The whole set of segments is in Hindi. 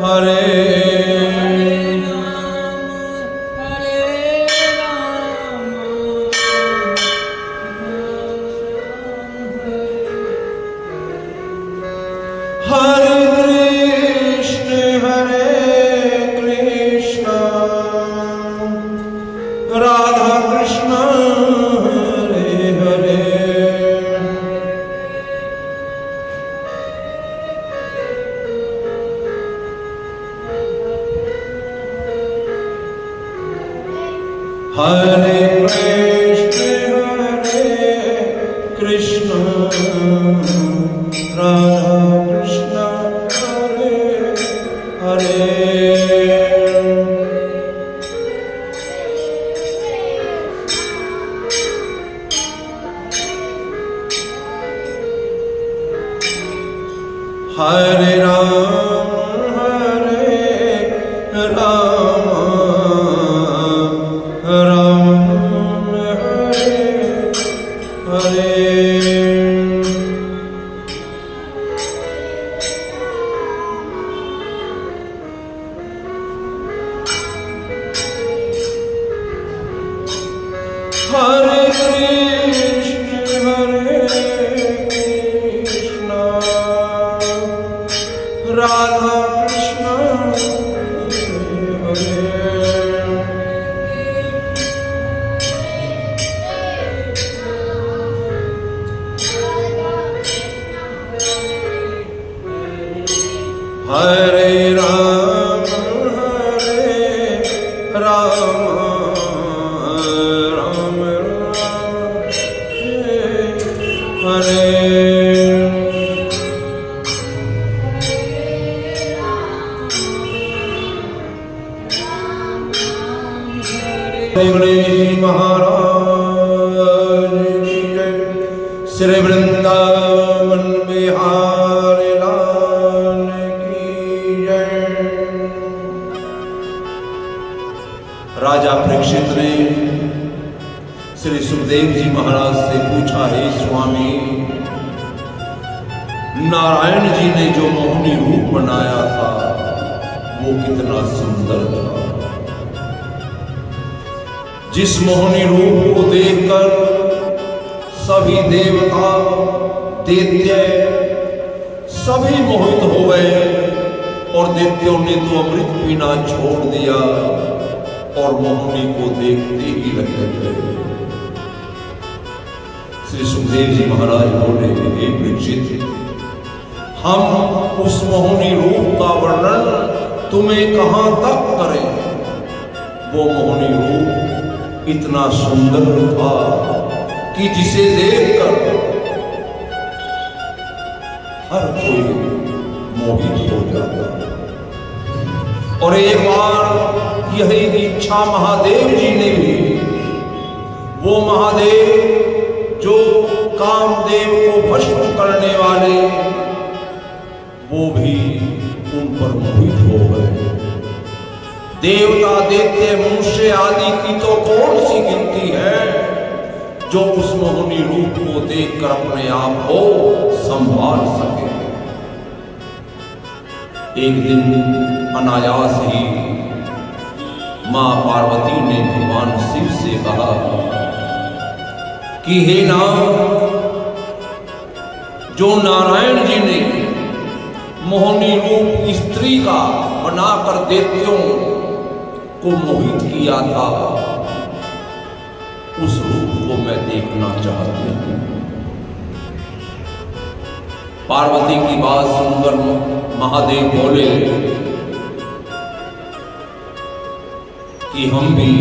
हरे हरे कृष्ण राधा कृष्ण हरे हरे। हरे राम हरे कृष्ण राधा कृष्ण हरे हरे राम गणेश महाराज की जय। श्री वृंदावन बिहारी लाल की जय। राजा परीक्षित ने श्री सुखदेव जी महाराज से पूछा, हे स्वामी, नारायण जी ने जो मोहिनी रूप बनाया था वो कितना सुंदर था। जिस मोहिनी रूप को देखकर सभी देवता दैत्य सभी मोहित हो गए और दैत्यों ने तो अमृत पीना छोड़ दिया और मोहिनी को देखते ही रह गए। श्री सुखदेव जी महाराज बोले, हे परीक्षित, हम उस मोहिनी रूप का वर्णन तुम्हें कहां तक करें। वो मोहिनी रूप इतना सुंदर था कि जिसे देखकर हर कोई मोहित हो जाता। और एक बार यही इच्छा महादेव जी ने भी, वो महादेव जो कामदेव को भस्म करने वाले, वो भी उन पर मोहित हो गए। देवता दैत्य मनुष्य आदि की तो कौन सी गिनती है जो उस मोहिनी रूप को देखकर अपने आप को संभाल सके। एक दिन अनायास ही मां पार्वती ने भगवान शिव से कहा कि हे नाथ, जो नारायण जी ने मोहिनी रूप स्त्री का बनाकर दैत्यों को मोहित किया था, उस रूप को मैं देखना चाहती हूं। पार्वती की बात सुनकर महादेव बोले कि हम भी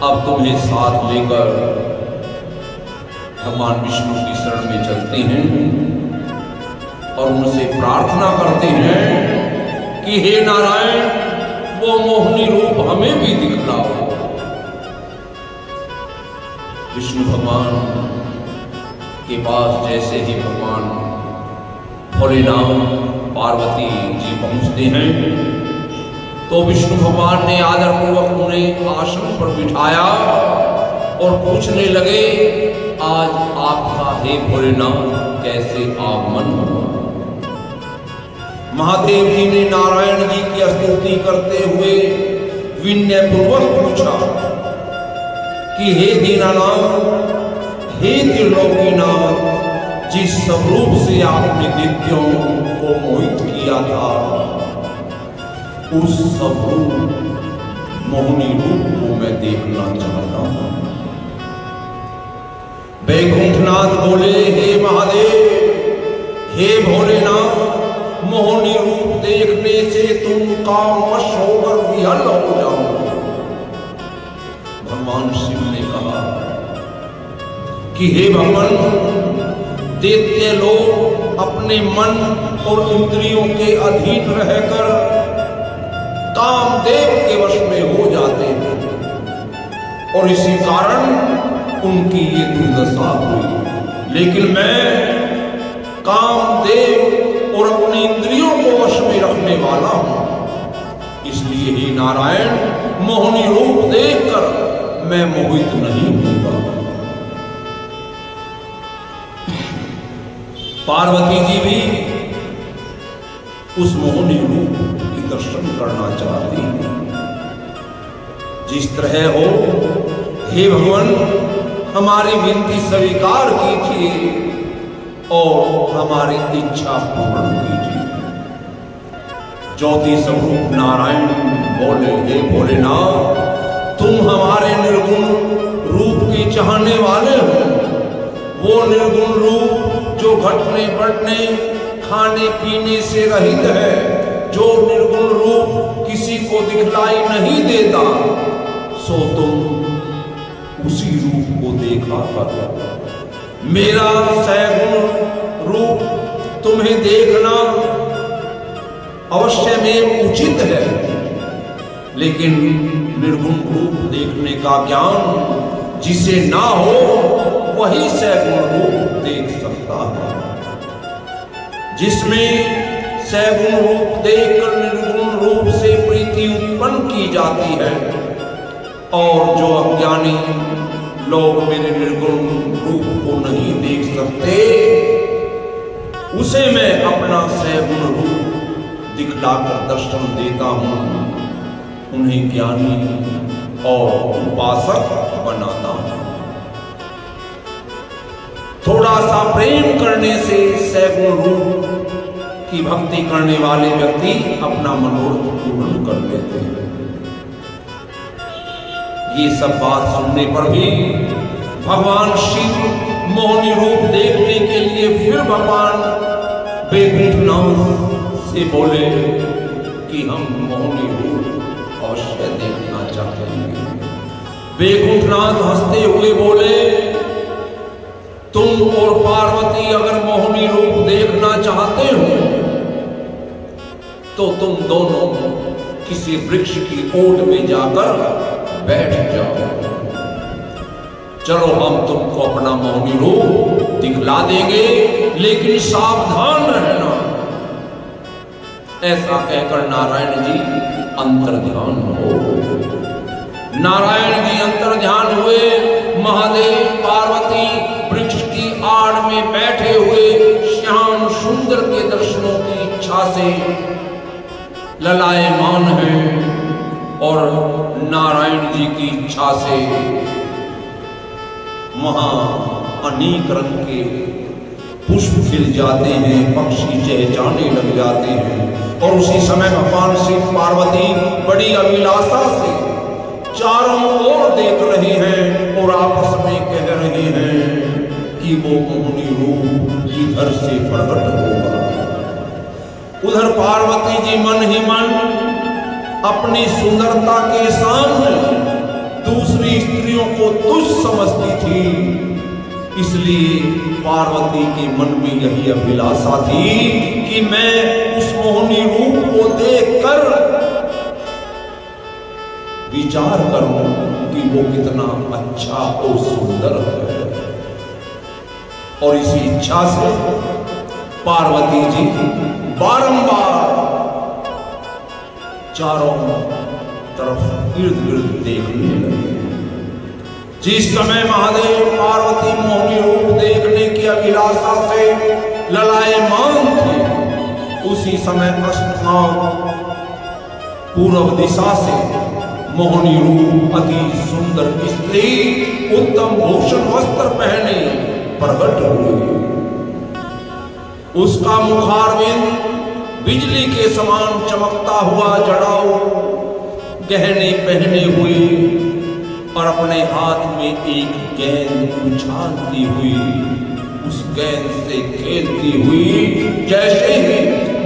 अब तुम्हें साथ लेकर भगवान विष्णु की शरण में चलते हैं और उनसे प्रार्थना करते हैं कि हे नारायण, वो मोहिनी रूप हमें भी दिखलाओ। विष्णु भगवान के पास जैसे ही भगवान भोलेनाथ पार्वती जी पहुंचते हैं तो विष्णु भगवान ने आदरपूर्वक उन्हें आसन पर बिठाया और पूछने लगे, आज आपका हे भोलेनाथ कैसे आगमन हुआ। महादेव जी ने नारायण जी की स्तुति करते हुए विनय पूर्वक पूछा कि हे दीनानाथ, हे त्रिलोकीनाथ, जिस स्वरूप से आपने दैत्यों को मोहित किया था, उस स्वरूप मोहिनी रूप को मैं देखना चाहता हूं। वैकुंठनाथ बोले, हे महादेव, हे भोलेनाथ, मोहिनी रूप देखने से तुम कामवश होकर विहल हो जाओगे। भगवान शिव ने कहा कि हे भगवान, दैत्य लोग अपने मन और इंद्रियों के अधीन रहकर कामदेव के वश में हो जाते हैं और इसी कारण उनकी ये दुर्दशा हुई। लेकिन मैं कामदेव और अपनी इंद्रियों को वश में रखने वाला हूं, इसलिए ही नारायण, मोहिनी रूप देखकर मैं मोहित नहीं होगा। पार्वती जी भी उस मोहिनी रूप की दर्शन करना चाहती है। जिस तरह हो, हे भगवान, हमारी विनती स्वीकार कीजिए और हमारी इच्छा पूर्ण कीजिए। ज्योति स्वरूप नारायण बोले, हे भोलेनाथ, तुम हमारे निर्गुण रूप के चाहने वाले हो। वो निर्गुण रूप जो घटने बढ़ने, खाने पीने से रहित है, जो निर्गुण रूप किसी को दिखलाई नहीं देता, सो तुम उसी रूप को देखा कर। मेरा सैगुण रूप तुम्हें देखना अवश्य में उचित है, लेकिन निर्गुण रूप देखने का ज्ञान जिसे ना हो, वही सैगुण रूप देख सकता है। जिसमें सैगुण रूप देखकर निर्गुण रूप से प्रीति उत्पन्न की जाती है, और जो अज्ञानी लोग मेरे निर्गुण रूप को नहीं देख सकते, उसे मैं अपना सैगुण रूप दिखलाकर दर्शन देता हूं, उन्हें ज्ञानी और उपासक बनाता हूं। थोड़ा सा प्रेम करने से सैगुण रूप की भक्ति करने वाले व्यक्ति अपना मनोरथ पूर्ण कर लेते हैं। ये सब बात सुनने पर भी भगवान शिव मोहिनी रूप देखने के लिए फिर भगवान वैकुंठनाथ से बोले कि हम मोहिनी रूप अवश्य देखना चाहते हैं। वैकुंठनाथ हंसते हुए बोले, तुम और पार्वती अगर मोहिनी रूप देखना चाहते हो तो तुम दोनों किसी वृक्ष की ओट में जाकर बैठ जाओ। चलो, हम तुमको अपना मोहिनी रूप दिखला देंगे, लेकिन सावधान रहना। ऐसा कहकर नारायण जी अंतर्ध्यान हो। नारायण जी अंतर्ध्यान हुए। महादेव पार्वती वृक्ष की आड़ में बैठे हुए श्याम सुंदर के दर्शनों की इच्छा से ललायमान हैं, और नारायण जी की इच्छा से वहां अनेक रंग के पुष्प खिल जाते हैं, पक्षी चहचहाने लग जाते हैं। और उसी समय भगवान शिव पार्वती बड़ी अभिलाषा से चारों ओर देख रहे हैं और आपस में कह रहे हैं कि वो मोहिनी रूप किधर से प्रकट होगा। उधर पार्वती जी मन ही मन अपनी सुंदरता के सामने दूसरी स्त्रियों को तुच्छ समझती थी, इसलिए पार्वती के मन में यही अभिलाषा थी कि मैं उस मोहिनी रूप को देखकर विचार करूं कि वो कितना अच्छा और सुंदर है। और इसी इच्छा से पार्वती जी बारंबार चारों तरफ इर्द गिर्द देखने लगे। जिस समय महादेव पार्वती मोहिनी रूप देखने की अभिलाषा से ललायमान थे, उसी समय अष्टनाग पूर्व दिशा से मोहनी रूप अति सुंदर स्त्री उत्तम भूषण वस्त्र पहने प्रकट हुई। उसका मुखारविंद बिजली के समान चमकता हुआ जड़ाऊ गहने पहने हुए और अपने हाथ में एक गेंद उछालती हुई उस गेंद से खेलती हुई जैसे ही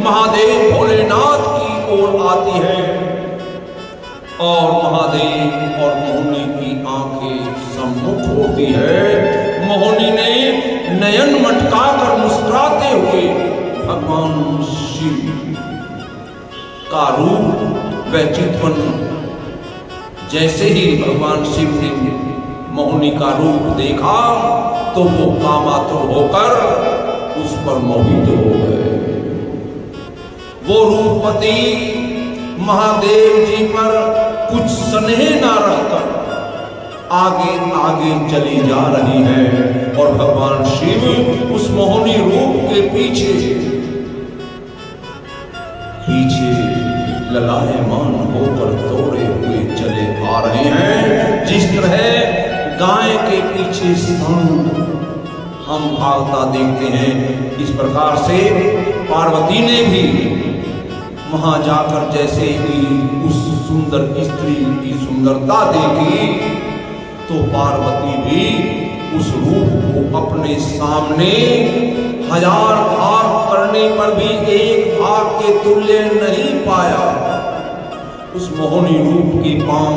महादेव भोलेनाथ की ओर आती है और महादेव और मोहिनी की आंखें सम्मुख होती है। मोहिनी ने नयन मटकाकर मुस्कुराते हुए भगवान शिव का रूप व चितवन, जैसे ही भगवान शिव ने मोहिनी का रूप देखा तो वो कामातुर होकर उस पर मोहित हो गए। वो रूपवती महादेव जी पर कुछ स्नेह ना रखकर आगे आगे चली जा रही है और भगवान शिव उस मोहिनी रूप के पीछे पीछे ललायमान होकर दौड़े हुए चले आ रहे हैं। जिस तरह गाय के पीछे सांड हम भागता देखते हैं, इस प्रकार से पार्वती ने भी वहां जाकर जैसे ही उस सुंदर स्त्री की सुंदरता देखी तो पार्वती भी उस रूप को अपने सामने 1000 भाग करने पर भी एक भाग के तुल्य नहीं पाया। उस मोहिनी रूप के पांव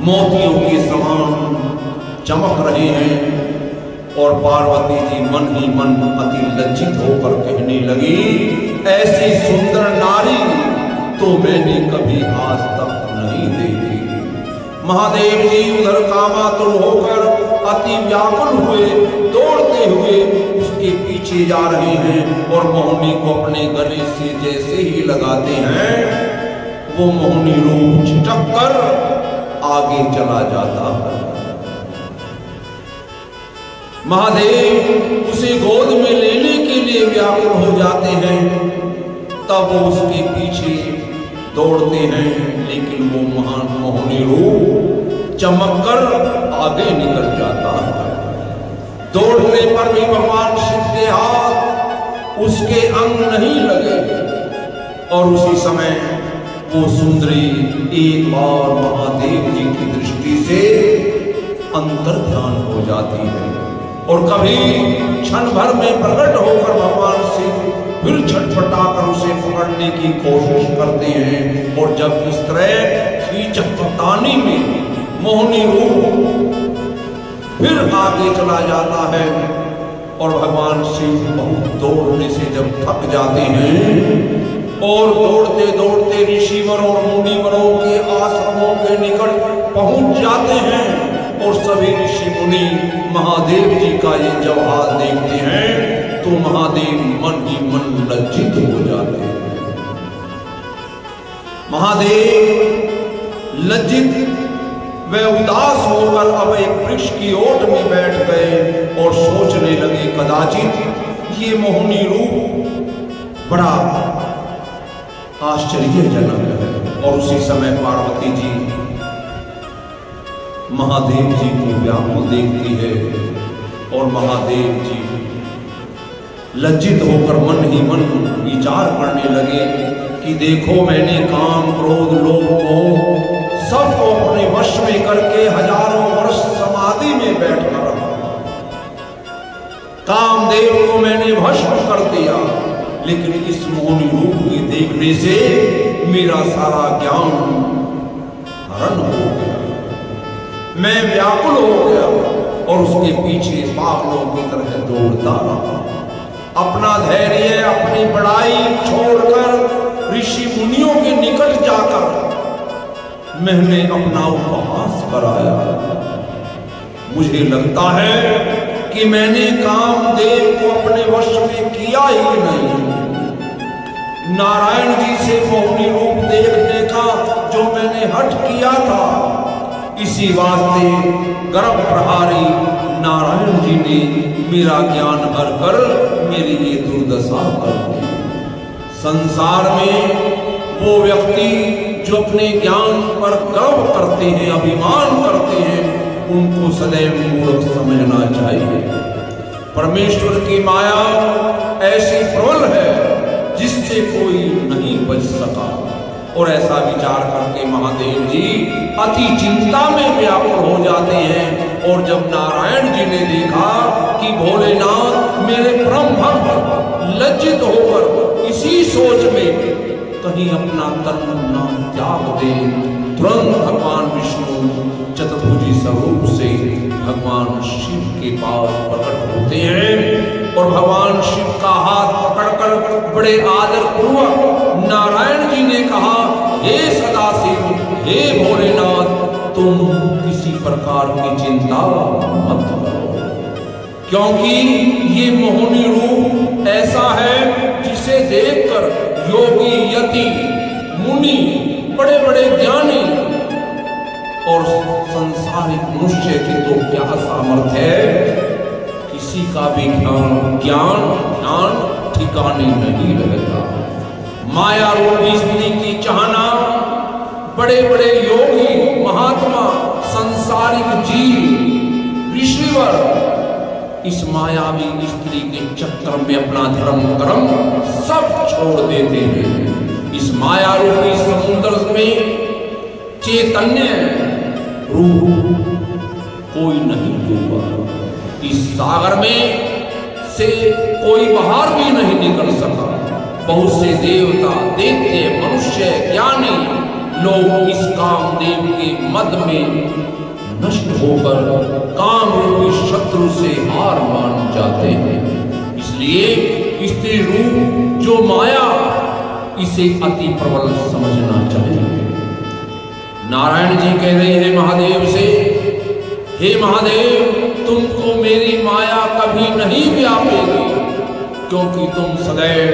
मोतियों के समान चमक रहे हैं और पार्वती जी मन ही मन अति लज्जित होकर कहने लगी, ऐसी सुंदर नारी तो मैंने कभी आज तक नहीं देखी। महादेव जी उधर कामातुर होकर अति व्याकुल हुए दौड़ते हुए उसके पीछे जा रहे हैं और मोहिनी को अपने गले से जैसे ही लगाते हैं वो मोहिनी रूप छिटक कर आगे चला जाता है। महादेव उसे गोद में लेने के लिए व्याकुल हो जाते हैं, तब वो उसके पीछे दौड़ते हैं, लेकिन वो महान मोहिनी रूप चमककर आगे निकल जाता है। दौड़ने पर भी भगवान शिव के हाथ उसके अंग नहीं लगे और उसी समय वो सुंदरी एक बार महादेव जी की दृष्टि से अंतर्ध्यान हो जाती है और कभी क्षण भर में प्रकट होकर भगवान शिव फिर छटपटाकर उसे पकड़ने की कोशिश करते हैं और जब इस तरह खींचतानी में मोहिनी रूप फिर आगे चला जाता है और भगवान शिव बहुत दौड़ने से जब थक जाते हैं और दौड़ते दौड़ते ऋषिवर और मुनिवरों के आश्रमों के निकट पहुंच जाते हैं और सभी ऋषि मुनि महादेव जी का ये जब हाल देखते हैं तो महादेव मन ही मन लज्जित हो जाते हैं। महादेव लज्जित वे उदास होकर अब एक वृक्ष की ओट में बैठ गए और सोचने लगे, कदाचित ये मोहिनी रूप बड़ा आश्चर्यजनक है। और उसी समय पार्वती जी महादेव जी को व्याकुल देखती है और महादेव जी लज्जित होकर मन ही मन विचार करने लगे कि देखो मैंने काम क्रोध लोभ मोह सबको अपने वश में करके हजारों वर्ष समाधि में बैठकर रखा, कामदेव को मैंने भस्म कर दिया, लेकिन इस मोहिनी रूप के देखने से मेरा सारा ज्ञान हरण हो गया, मैं व्याकुल हो गया और उसके पीछे पागलों की तरह दौड़ता रहा। अपना धैर्य अपनी बड़ाई छोड़कर ऋषि मुनियों के निकट जाकर मैंने अपना उपहास कराया। मुझे लगता है कि मैंने कामदेव को अपने वश में किया ही नहीं। नारायण जी से मोहिनी रूप देखने का जो मैंने हठ किया था, इसी वास्ते गर्भ प्रहारी नारायण जी ने मेरा ज्ञान हर कर मेरी ये दुर्दशा कर दी। संसार में वो व्यक्ति जो अपने ज्ञान पर गर्व करते हैं, अभिमान करते हैं, उनको सदैव मूर्ख समझना चाहिए। परमेश्वर की माया ऐसी प्रबल है जिससे कोई नहीं बच सका। और ऐसा विचार करके महादेव जी अति चिंता में व्याकुल हो जाते हैं। और जब नारायण जी ने देखा कि भोलेनाथ मेरे परम भक्त लज्जित होकर इसी सोच में कहीं अपना तन नाम त्याग दे, तुरंत भगवान विष्णु चतुर्भुजी स्वरूप से भगवान शिव के पास प्रकट होते हैं। और भगवान शिव का हाथ पकड़कर बड़े आदर पूर्वक नारायण जी ने कहा, हे सदाशिव, हे भोलेनाथ, तुम किसी प्रकार की चिंता मत करो, क्योंकि ये मोहिनी रूप ऐसा है जिसे देखकर योगी, यति, मुनि, बड़े बड़े ज्ञानी और संसारिक मनुष्य की तो क्या सामर्थ्य है, किसी का भी ध्यान ठिकाने नहीं रहता। माया रूपी स्त्री की चाहना बड़े बड़े योगी, महात्मा, संसारिक जीव, ऋषिवर इस मायावी स्त्री के चक्कर में अपना धर्म कर्म सब छोड़ देते हैं। इस माया रूपी समुद्र में चैतन्य रूप कोई नहीं डूबा। इस सागर में से कोई बाहर भी नहीं निकल सका। बहुत से देवता, दैत्य, मनुष्य, ज्ञानी लोग इस कामदेव के मद में नष्ट होकर काम रूपी शत्रु से हार मान जाते हैं। इसलिए स्त्री रूप जो माया, इसे अति प्रबल समझना चाहिए। नारायण जी कह रहे हैं महादेव से, हे महादेव, तुमको मेरी माया कभी नहीं व्यापेगी, क्योंकि तुम सदैव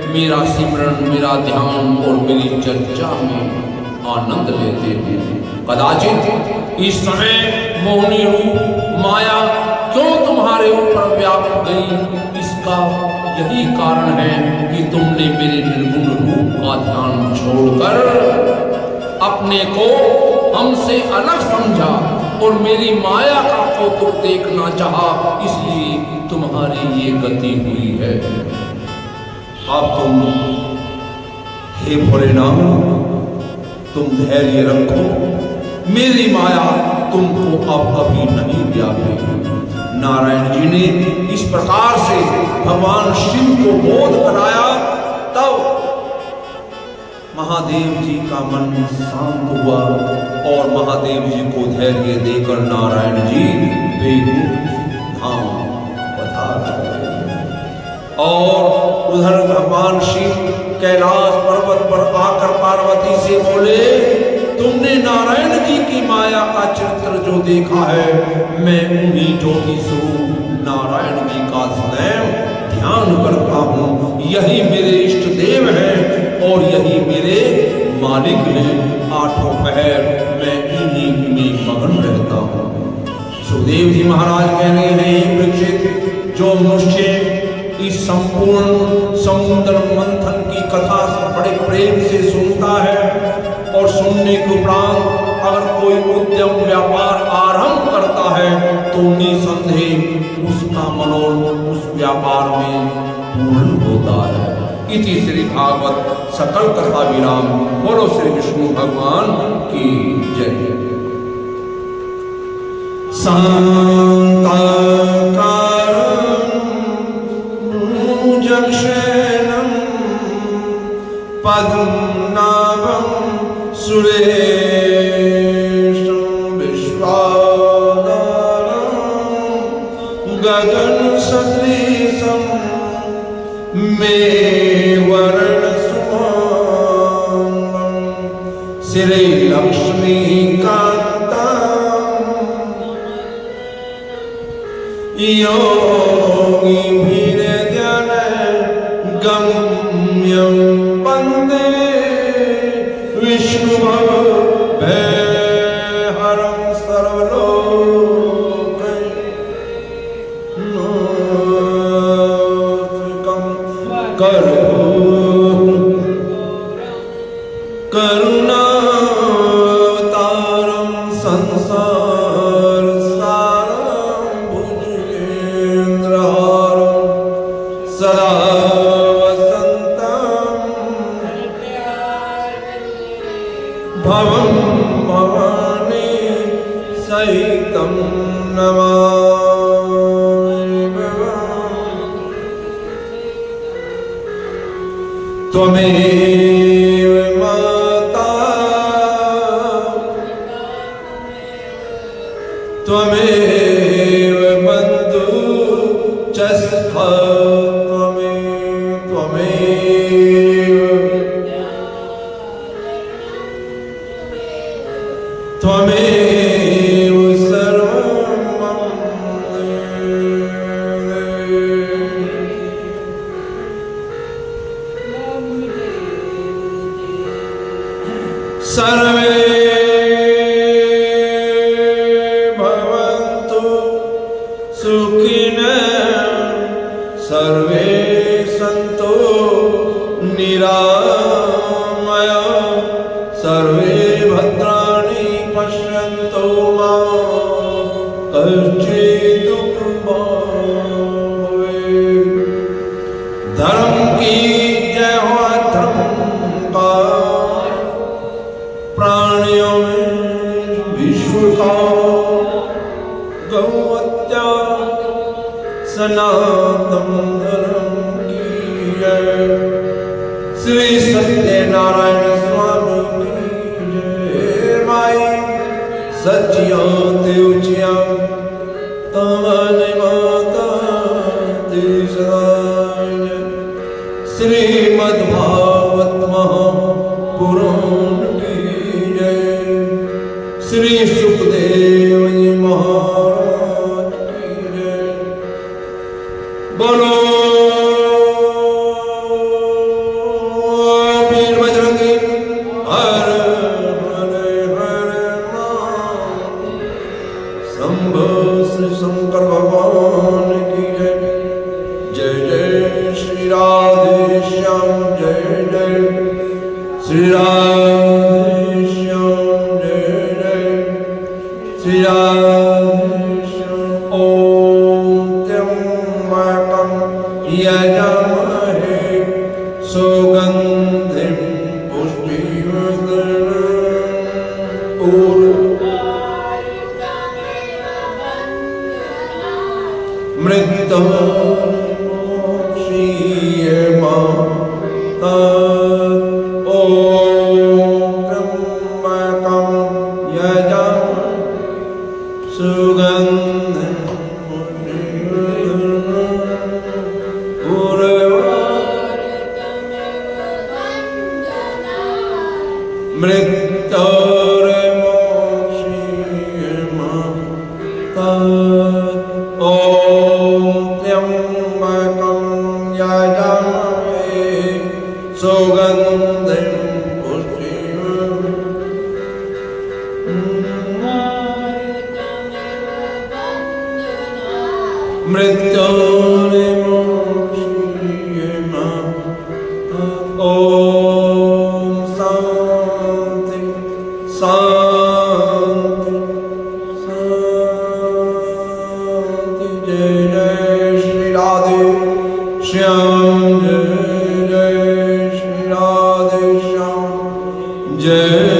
मेरा सिमरन, मेरा ध्यान और मेरी चर्चा में आनंद लेते हैं। कदाचित इस समय मोहिनी रूप माया क्यों तुम्हारे ऊपर व्याप गई, इसका यही कारण है कि तुमने मेरे निर्गुण रूप का ध्यान छोड़कर अपने को हमसे अलग समझा और मेरी माया का कौतुक देखना चाहा, इसलिए तुम्हारी ये गति हुई है। अब तुम, हे भोलेनाथ, तुम धैर्य रखो, मेरी माया तुमको अब कभी नहीं व्यापेगी। नारायण जी ने इस प्रकार से भगवान शिव को बोध कराया। तब महादेव जी का मन शांत हुआ और महादेव जी को धैर्य देकर नारायण जी वैकुंठ धाम पधार गए। और उधर भगवान शिव कैलाश पर्वत पर आकर पार्वती से बोले, तुमने नारायण जी की माया का चित्र जो देखा है, मैं उन्हीं ज्योति स्वरूप नारायण जी का सदैव ध्यान करता हूँ। यही मेरे इष्ट देव हैं और यही मेरे मालिक हैं। आठों पहर मैं इन्हीं में मगन रहता हूँ। सुखदेव जी महाराज कह रहे हैं, परीक्षित, जो मनुष्य इस संपूर्ण समुद्र मंथन की कथा बड़े प्रेम से सुनता है और सुनने के उपरांत अगर कोई उद्यम व्यापार आरंभ करता है तो निसंदेह उसका मनोरथ उस व्यापार में पूर्ण होता है। इति श्री भागवत सकल कथा विराम। बोलो श्री विष्णु भगवान की जय। जक्षेणं पद्मनाभं सुरेशं विश्वाधारं गगनसदृशं मेघवर्णशुभांगं श्रीलक्ष्मीकान्तं गम्यं वन्दे विष्णुभवभयहरं सर्वलोकैकनाथं कर्पूरगौरं सदा वसन्तं भवं भवानी सहितं नमामि। त्वमेव माता त्वमेव बन्धु च सखा त्वमेव सर्वं मम। सर्वे भवन्तु सुखिनः सर्वे सन्तु निरामयाः सर्वे भद्राणि पश्यन्तु मा कश्चित् दुःखं भवेत्। धर्म की जय हो धर्म का प्राणियों में विश्व का गौहत्या सनातन धर्म की जय। श्री सत्यनारायण स्वामी की जय। माई सचिया तेउचिया तमन माता तिसराय। श्रीमद्भागवत महापुराण की जय। श्री सुखदेव जी महाराज की जय। बोलो वीर बजरंगी हर हर हर नाम। शंभो श्री शंकर भगवान की जय। जय जय श्री राधे श्याम जय जय श्री राधे श्याम जय जय श्री राधे श्याम। ओम त्र्यंबकं यजामहे सुगंधिं पुष्टिवर्धनम्। मृत्युर्मोक्षीय माता। ओम त्र्यंबकं यजामहे सुगंधिं पुष्टिवर्धनम्। मृत्युर्मोक्षीय माता। ओम त्र्यंबकं यजामहे सुगंधिं पुष्टिवर्धनम्। मृत्युर्मोक्षीय माता। ओम शांति शांति शांति। जय जय श्री राधे श्याम जय जय श्री राधे श्याम जय